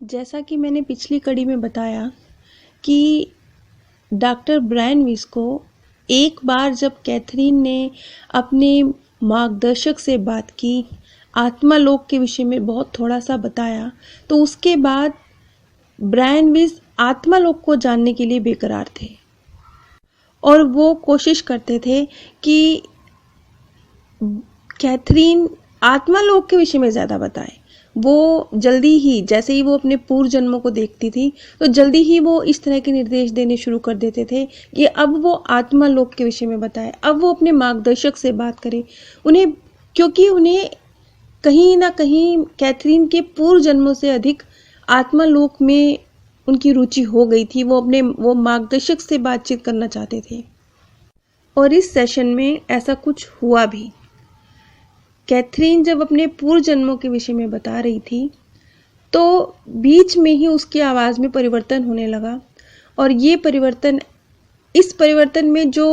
जैसा कि मैंने पिछली कड़ी में बताया कि डॉक्टर ब्रायन विस को एक बार जब कैथरीन ने अपने मार्गदर्शक से बात की, आत्मालोक के विषय में बहुत थोड़ा सा बताया, तो उसके बाद ब्रायन विस आत्मालोक को जानने के लिए बेकरार थे और वो कोशिश करते थे कि कैथरीन आत्मालोक के विषय में ज़्यादा बताए। वो जल्दी ही, जैसे ही वो अपने पूर्व जन्मों को देखती थी, तो जल्दी ही वो इस तरह के निर्देश देने शुरू कर देते थे कि अब वो आत्मालोक के विषय में बताए, अब वो अपने मार्गदर्शक से बात करे उन्हें, क्योंकि उन्हें कहीं ना कहीं कैथरीन के पूर्व जन्मों से अधिक आत्मालोक में उनकी रुचि हो गई थी। वो मार्गदर्शक से बातचीत करना चाहते थे और इस सेशन में ऐसा कुछ हुआ भी। कैथरीन जब अपने पूर्व जन्मों के विषय में बता रही थी तो बीच में ही उसकी आवाज़ में परिवर्तन होने लगा और इस परिवर्तन में जो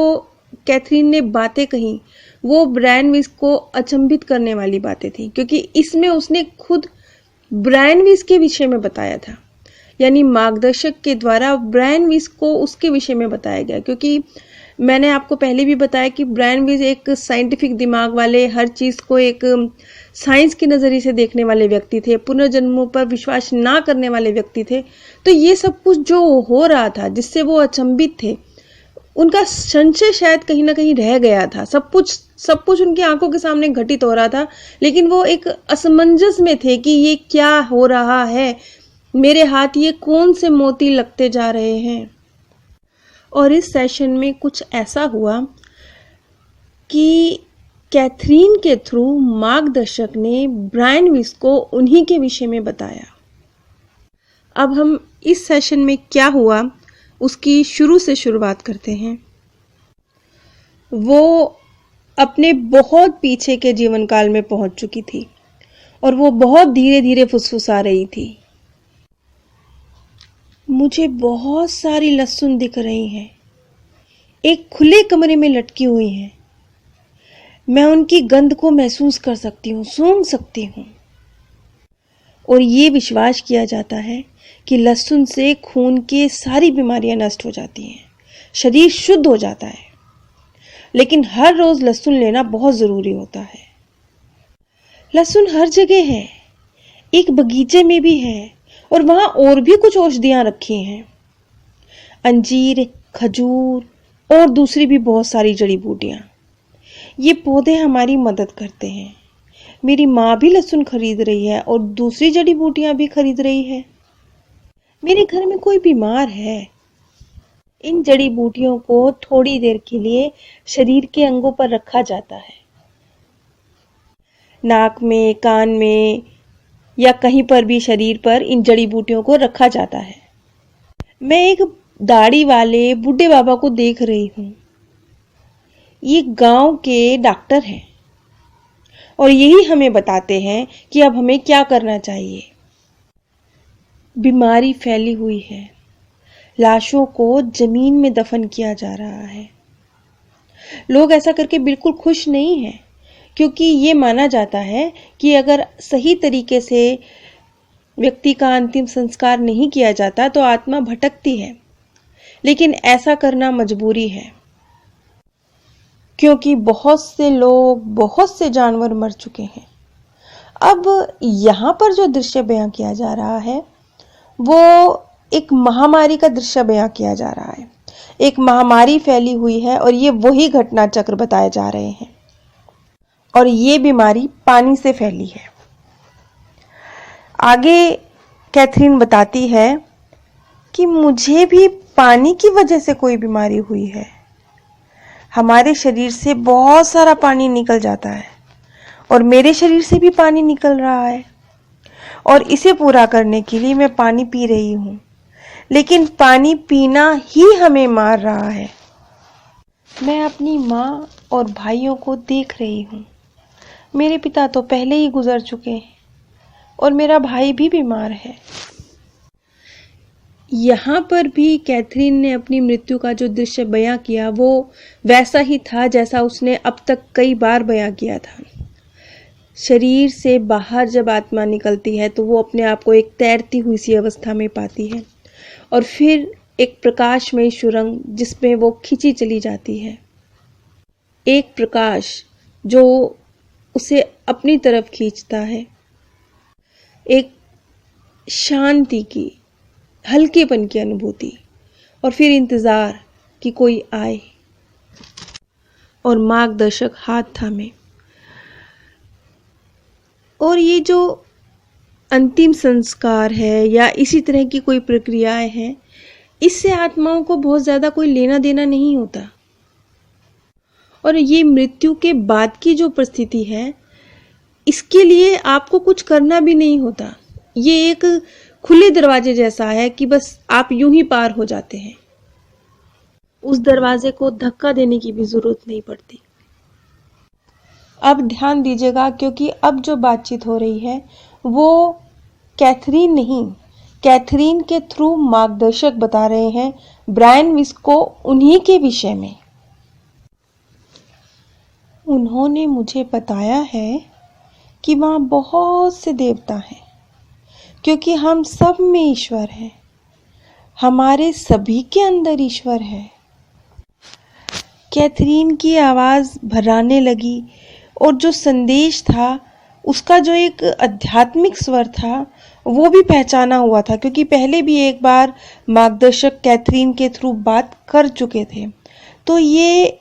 कैथरीन ने बातें कही वो ब्रायन विस को अचंभित करने वाली बातें थी, क्योंकि इसमें उसने खुद ब्रायन विस के विषय में बताया था, यानी मार्गदर्शक के द्वारा ब्रायन विस को उसके विषय में बताया गया। क्योंकि मैंने आपको पहले भी बताया कि ब्रायन विस एक साइंटिफिक दिमाग वाले, हर चीज़ को एक साइंस के नज़रिए से देखने वाले व्यक्ति थे, पुनर्जन्मों पर विश्वास ना करने वाले व्यक्ति थे। तो ये सब कुछ जो हो रहा था जिससे वो अचंभित थे, उनका संशय शायद कहीं ना कहीं रह गया था। सब कुछ उनकी आंखों के सामने घटित हो रहा था, लेकिन वो एक असमंजस में थे कि ये क्या हो रहा है, मेरे हाथ ये कौन से मोती लगते जा रहे हैं। और इस सेशन में कुछ ऐसा हुआ कि कैथरीन के थ्रू मार्गदर्शक ने ब्रायन विस को उन्हीं के विषय में बताया। अब हम इस सेशन में क्या हुआ उसकी शुरू से शुरुआत करते हैं। वो अपने बहुत पीछे के जीवन काल में पहुंच चुकी थी और वो बहुत धीरे धीरे फुसफुसा रही थी। मुझे बहुत सारी लहसुन दिख रही हैं, एक खुले कमरे में लटकी हुई हैं। मैं उनकी गंध को महसूस कर सकती हूँ, सूंघ सकती हूँ। और ये विश्वास किया जाता है कि लहसुन से खून की सारी बीमारियां नष्ट हो जाती हैं, शरीर शुद्ध हो जाता है। लेकिन हर रोज लहसुन लेना बहुत जरूरी होता है। लहसुन हर जगह है, एक बगीचे में भी है और वहां और भी कुछ औषधियां रखी हैं, अंजीर, खजूर और दूसरी भी बहुत सारी जड़ी बूटियां। ये पौधे हमारी मदद करते हैं। मेरी माँ भी लहसुन खरीद रही है और दूसरी जड़ी बूटियां भी खरीद रही है। मेरे घर में कोई बीमार है, इन जड़ी बूटियों को थोड़ी देर के लिए शरीर के अंगों पर रखा जाता है, नाक में, कान में या कहीं पर भी शरीर पर इन जड़ी बूटियों को रखा जाता है। मैं एक दाढ़ी वाले बूढ़े बाबा को देख रही हूँ। ये गांव के डॉक्टर हैं और यही हमें बताते हैं कि अब हमें क्या करना चाहिए। बीमारी फैली हुई है, लाशों को जमीन में दफन किया जा रहा है। लोग ऐसा करके बिल्कुल खुश नहीं हैं, क्योंकि ये माना जाता है कि अगर सही तरीके से व्यक्ति का अंतिम संस्कार नहीं किया जाता तो आत्मा भटकती है। लेकिन ऐसा करना मजबूरी है, क्योंकि बहुत से लोग, बहुत से जानवर मर चुके हैं। अब यहाँ पर जो दृश्य बयां किया जा रहा है वो एक महामारी का दृश्य बयां किया जा रहा है। एक महामारी फैली हुई है और ये वही घटना चक्र बताए जा रहे हैं। और ये बीमारी पानी से फैली है। आगे कैथरीन बताती है कि मुझे भी पानी की वजह से कोई बीमारी हुई है। हमारे शरीर से बहुत सारा पानी निकल जाता है और मेरे शरीर से भी पानी निकल रहा है और इसे पूरा करने के लिए मैं पानी पी रही हूँ, लेकिन पानी पीना ही हमें मार रहा है। मैं अपनी माँ और भाइयों को देख रही हूँ। मेरे पिता तो पहले ही गुजर चुके हैं और मेरा भाई भी बीमार है। यहाँ पर भी कैथरीन ने अपनी मृत्यु का जो दृश्य बयां किया वो वैसा ही था जैसा उसने अब तक कई बार बयां किया था। शरीर से बाहर जब आत्मा निकलती है तो वो अपने आप को एक तैरती हुई सी अवस्था में पाती है और फिर एक प्रकाशमयी सुरंग जिसमें वो खींची चली जाती है। एक प्रकाश जो उसे अपनी तरफ खींचता है, एक शांति की, हल्केपन की अनुभूति, और फिर इंतजार कि कोई आए और मार्गदर्शक हाथ थामे। और ये जो अंतिम संस्कार है या इसी तरह की कोई प्रक्रियाएं हैं, इससे आत्माओं को बहुत ज़्यादा कोई लेना देना नहीं होता। और ये मृत्यु के बाद की जो परिस्थिति है, इसके लिए आपको कुछ करना भी नहीं होता। ये एक खुले दरवाजे जैसा है कि बस आप यूं ही पार हो जाते हैं। उस दरवाजे को धक्का देने की भी जरूरत नहीं पड़ती। अब ध्यान दीजिएगा, क्योंकि अब जो बातचीत हो रही है वो कैथरीन नहीं, कैथरीन के थ्रू मार्गदर्शक बता रहे हैं ब्रायन विस्क को उन्हीं के विषय में। उन्होंने मुझे बताया है कि वहाँ बहुत से देवता हैं, क्योंकि हम सब में ईश्वर है, हमारे सभी के अंदर ईश्वर है। कैथरीन की आवाज़ भर्राने लगी और जो संदेश था उसका जो एक आध्यात्मिक स्वर था वो भी पहचाना हुआ था, क्योंकि पहले भी एक बार मार्गदर्शक कैथरीन के थ्रू बात कर चुके थे। तो ये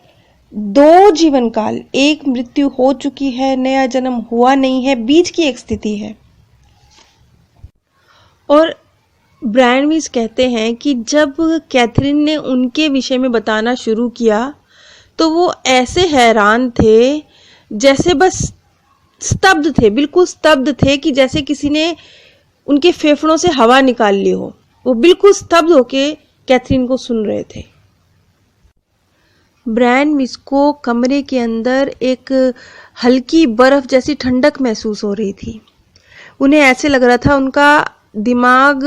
2 जीवन काल, एक मृत्यु हो चुकी है, नया जन्म हुआ नहीं है, बीच की एक स्थिति है। और ब्रायन विस्क कहते हैं कि जब कैथरीन ने उनके विषय में बताना शुरू किया तो वो ऐसे हैरान थे, जैसे बस स्तब्ध थे, बिल्कुल स्तब्ध थे, कि जैसे किसी ने उनके फेफड़ों से हवा निकाल ली हो। वो बिल्कुल स्तब्ध होके कैथरीन को सुन रहे थे। ब्रायन विस्क को कमरे के अंदर एक हल्की बर्फ जैसी ठंडक महसूस हो रही थी। उन्हें ऐसे लग रहा था उनका दिमाग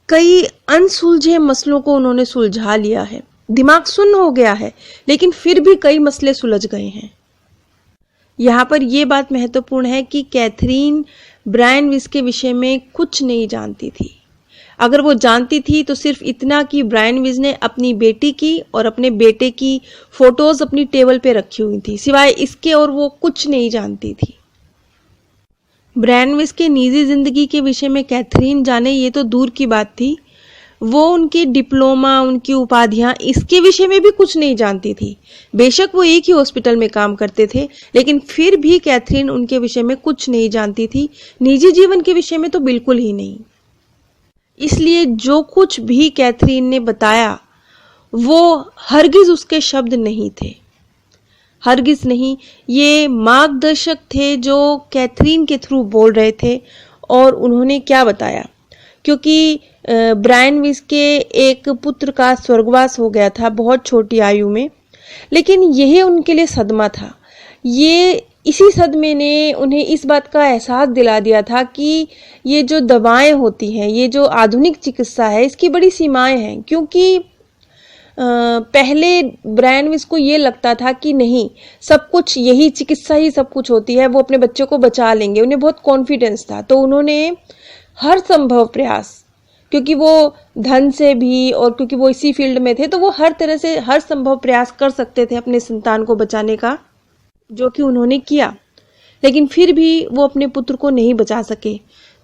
कई अनसुलझे मसलों को उन्होंने सुलझा लिया है। दिमाग सुन्न हो गया है, लेकिन फिर भी कई मसले सुलझ गए हैं। यहाँ पर यह बात महत्वपूर्ण है कि कैथरीन ब्रायन विस्क के विषय में कुछ नहीं जानती थी। अगर वो जानती थी तो सिर्फ इतना कि ब्रायन विस्क ने अपनी बेटी की और अपने बेटे की फोटोज अपनी टेबल पे रखी हुई थी, सिवाय इसके और वो कुछ नहीं जानती थी। ब्रायन विस्क के निजी जिंदगी के विषय में कैथरीन जाने ये तो दूर की बात थी, वो उनकी डिप्लोमा, उनकी उपाधियां, इसके विषय में भी कुछ नहीं जानती थी। बेशक वो एक ही हॉस्पिटल में काम करते थे, लेकिन फिर भी कैथरीन उनके विषय में कुछ नहीं जानती थी, निजी जीवन के विषय में तो बिल्कुल ही नहीं। इसलिए जो कुछ भी कैथरीन ने बताया वो हरगिज उसके शब्द नहीं थे, हरगिज नहीं, ये मार्गदर्शक थे जो कैथरीन के थ्रू बोल रहे थे। और उन्होंने क्या बताया, क्योंकि ब्रायन विस्क के एक पुत्र का स्वर्गवास हो गया था बहुत छोटी आयु में, लेकिन यह उनके लिए सदमा था। ये इसी सदमे ने उन्हें इस बात का एहसास दिला दिया था कि ये जो दवाएं होती हैं, ये जो आधुनिक चिकित्सा है, इसकी बड़ी सीमाएं हैं। क्योंकि पहले ब्रायन विस्क को ये लगता था कि नहीं, सब कुछ, यही चिकित्सा ही सब कुछ होती है, वो अपने बच्चों को बचा लेंगे, उन्हें बहुत कॉन्फिडेंस था। तो उन्होंने हर संभव प्रयास, क्योंकि वो धन से भी और क्योंकि वो इसी फील्ड में थे, तो वो हर तरह से हर संभव प्रयास कर सकते थे अपने संतान को बचाने का, जो कि उन्होंने किया। लेकिन फिर भी वो अपने पुत्र को नहीं बचा सके।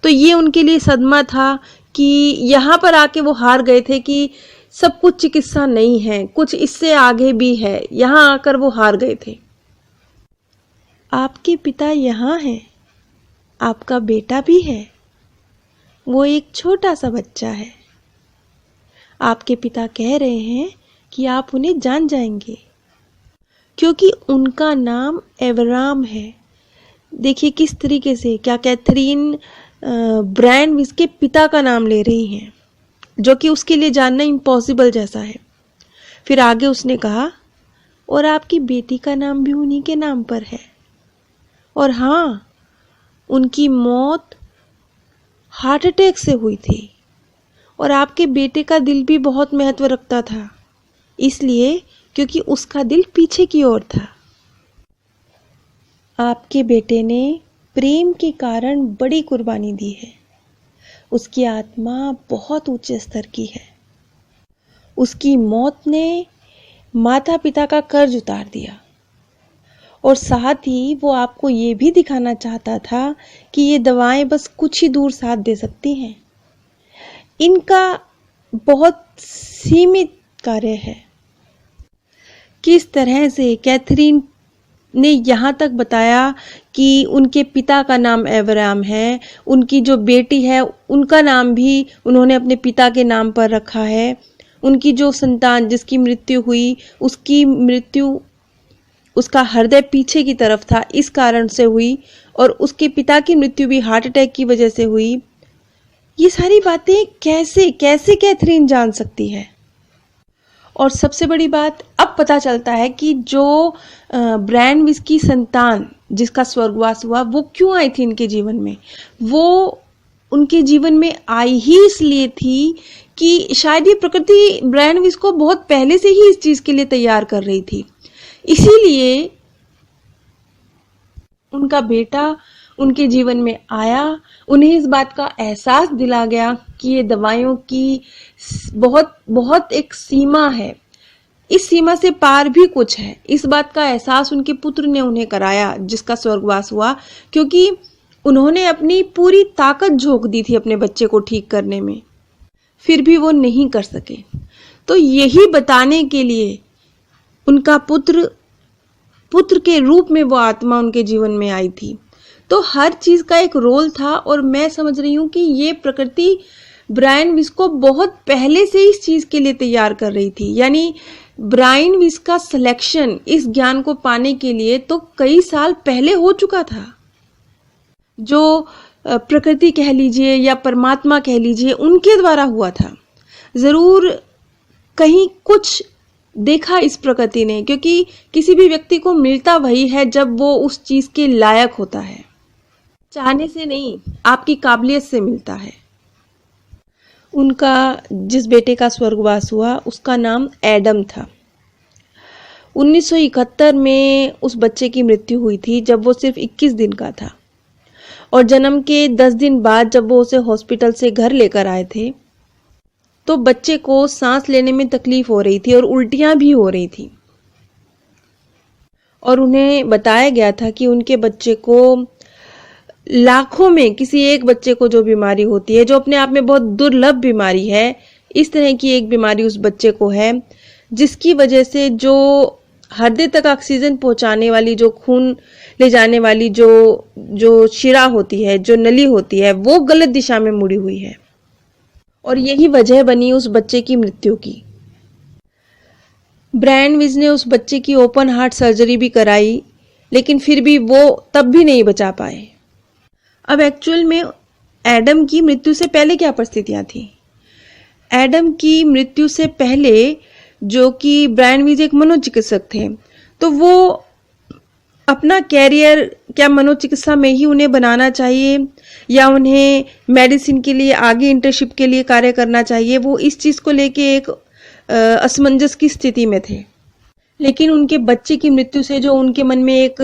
तो ये उनके लिए सदमा था कि यहाँ पर आके वो हार गए थे कि सब कुछ चिकित्सा नहीं है, कुछ इससे आगे भी है। यहाँ आकर वो हार गए थे। आपके पिता यहाँ हैं, आपका बेटा भी है, वो एक छोटा सा बच्चा है। आपके पिता कह रहे हैं कि आप उन्हें जान जाएंगे, क्योंकि उनका नाम एवराम है। देखिए किस तरीके से, क्या कैथरीन ब्रायन विस्क के पिता का नाम ले रही हैं, जो कि उसके लिए जानना इम्पॉसिबल जैसा है। फिर आगे उसने कहा, और आपकी बेटी का नाम भी उन्हीं के नाम पर है। और हाँ, उनकी मौत हार्ट अटैक से हुई थी, और आपके बेटे का दिल भी बहुत महत्व रखता था, इसलिए क्योंकि उसका दिल पीछे की ओर था। आपके बेटे ने प्रेम के कारण बड़ी कुर्बानी दी है। उसकी आत्मा बहुत ऊंचे स्तर की है। उसकी मौत ने माता पिता का कर्ज उतार दिया और साथ ही वो आपको ये भी दिखाना चाहता था कि ये दवाएं बस कुछ ही दूर साथ दे सकती हैं। इनका बहुत सीमित कार्य है। किस तरह से कैथरीन ने यहाँ तक बताया कि उनके पिता का नाम एवराम है, उनकी जो बेटी है उनका नाम भी उन्होंने अपने पिता के नाम पर रखा है, उनकी जो संतान जिसकी मृत्यु हुई उसकी मृत्यु उसका हृदय पीछे की तरफ था इस कारण से हुई, और उसके पिता की मृत्यु भी हार्ट अटैक की वजह से हुई। ये सारी बातें कैसे कैसे कैथरीन जान सकती है? और सबसे बड़ी बात अब पता चलता है कि जो ब्रैनविस की संतान जिसका स्वर्गवास हुआ वो क्यों आई थी इनके जीवन में। वो उनके जीवन में आई ही इसलिए थी कि शायद ये प्रकृति ब्रैनविस को बहुत पहले से ही इस चीज के लिए तैयार कर रही थी। इसीलिए उनका बेटा उनके जीवन में आया, उन्हें इस बात का एहसास दिला गया कि ये दवाइयों की बहुत बहुत एक सीमा है, इस सीमा से पार भी कुछ है। इस बात का एहसास उनके पुत्र ने उन्हें कराया जिसका स्वर्गवास हुआ, क्योंकि उन्होंने अपनी पूरी ताकत झोंक दी थी अपने बच्चे को ठीक करने में, फिर भी वो नहीं कर सके। तो यही बताने के लिए उनका पुत्र के रूप में वो आत्मा उनके जीवन में आई थी। तो हर चीज का एक रोल था, और मैं समझ रही हूं कि ये प्रकृति ब्रायनविस को बहुत पहले से इस चीज के लिए तैयार कर रही थी। यानी ब्रायनविस का सिलेक्शन इस ज्ञान को पाने के लिए तो कई साल पहले हो चुका था। जो प्रकृति कह लीजिए या परमात्मा कह लीजिए उनके द्वारा हुआ था। जरूर कहीं कुछ देखा इस प्रकृति ने, क्योंकि किसी भी व्यक्ति को मिलता वही है जब वो उस चीज के लायक होता है। चाहने से नहीं, आपकी काबिलियत से मिलता है। उनका जिस बेटे का स्वर्गवास हुआ उसका नाम एडम था। 1971 में उस बच्चे की मृत्यु हुई थी जब वो सिर्फ 21 दिन का था, और जन्म के 10 दिन बाद जब वो उसे हॉस्पिटल से घर लेकर आए थे तो बच्चे को सांस लेने में तकलीफ हो रही थी और उल्टियां भी हो रही थी, और उन्हें बताया गया था कि उनके बच्चे को लाखों में किसी एक बच्चे को जो बीमारी होती है, जो अपने आप में बहुत दुर्लभ बीमारी है, इस तरह की एक बीमारी उस बच्चे को है जिसकी वजह से जो हृदय तक ऑक्सीजन पहुंचाने वाली, जो खून ले जाने वाली जो शिरा होती है, जो नली होती है, वो गलत दिशा में मुड़ी हुई है, और यही वजह बनी उस बच्चे की मृत्यु की। ब्रैनविस ने उस बच्चे की ओपन हार्ट सर्जरी भी कराई, लेकिन फिर भी वो तब भी नहीं बचा पाए। अब एक्चुअल में एडम की मृत्यु से पहले क्या परिस्थितियां थी? एडम की मृत्यु से पहले, जो कि ब्रैनविस एक मनोचिकित्सक थे, तो वो अपना कैरियर क्या मनोचिकित्सा में ही उन्हें बनाना चाहिए या उन्हें मेडिसिन के लिए आगे इंटर्नशिप के लिए कार्य करना चाहिए, वो इस चीज को लेके एक असमंजस की स्थिति में थे। लेकिन उनके बच्चे की मृत्यु से जो उनके मन में एक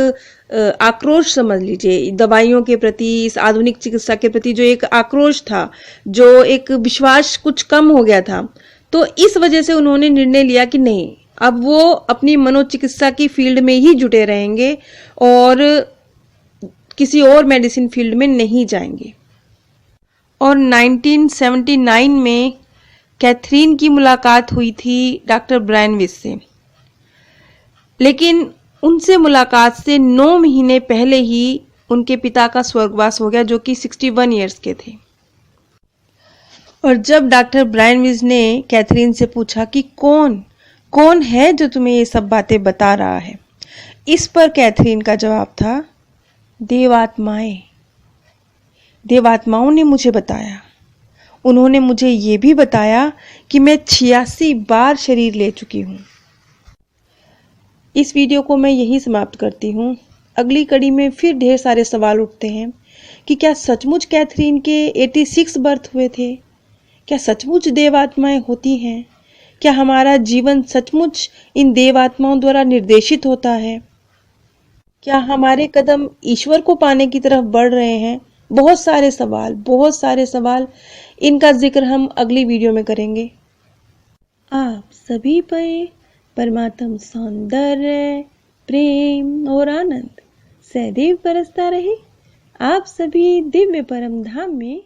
आक्रोश, समझ लीजिए, दवाइयों के प्रति, इस आधुनिक चिकित्सा के प्रति जो एक आक्रोश था, जो एक विश्वास कुछ कम हो गया था, तो इस वजह से उन्होंने निर्णय लिया कि नहीं, अब वो अपनी मनोचिकित्सा की फील्ड में ही जुटे रहेंगे और किसी और मेडिसिन फील्ड में नहीं जाएंगे। और 1979 में कैथरीन की मुलाकात हुई थी डॉक्टर ब्रैनविस से, लेकिन उनसे मुलाकात से 9 महीने पहले ही उनके पिता का स्वर्गवास हो गया, जो कि 61 ईयर्स के थे। और जब डॉक्टर ब्रैनविस ने कैथरीन से पूछा कि कौन है जो तुम्हें ये सब बातें बता रहा है, इस पर कैथरीन का जवाब था, देवात्माओं ने मुझे बताया। उन्होंने मुझे ये भी बताया कि मैं 86 बार शरीर ले चुकी हूँ। इस वीडियो को मैं यही समाप्त करती हूँ। अगली कड़ी में फिर ढेर सारे सवाल उठते हैं कि क्या सचमुच कैथरीन के 86 बर्थ हुए थे? क्या सचमुच देवात्माएं होती हैं? क्या हमारा जीवन सचमुच इन देवात्माओं द्वारा निर्देशित होता है? क्या हमारे कदम ईश्वर को पाने की तरफ बढ़ रहे हैं? बहुत सारे सवाल। इनका जिक्र हम अगली वीडियो में करेंगे। आप सभी पर परमात्म सौंदर्य, प्रेम और आनंद सदैव बरसता रहे। आप सभी दिव्य परम धाम में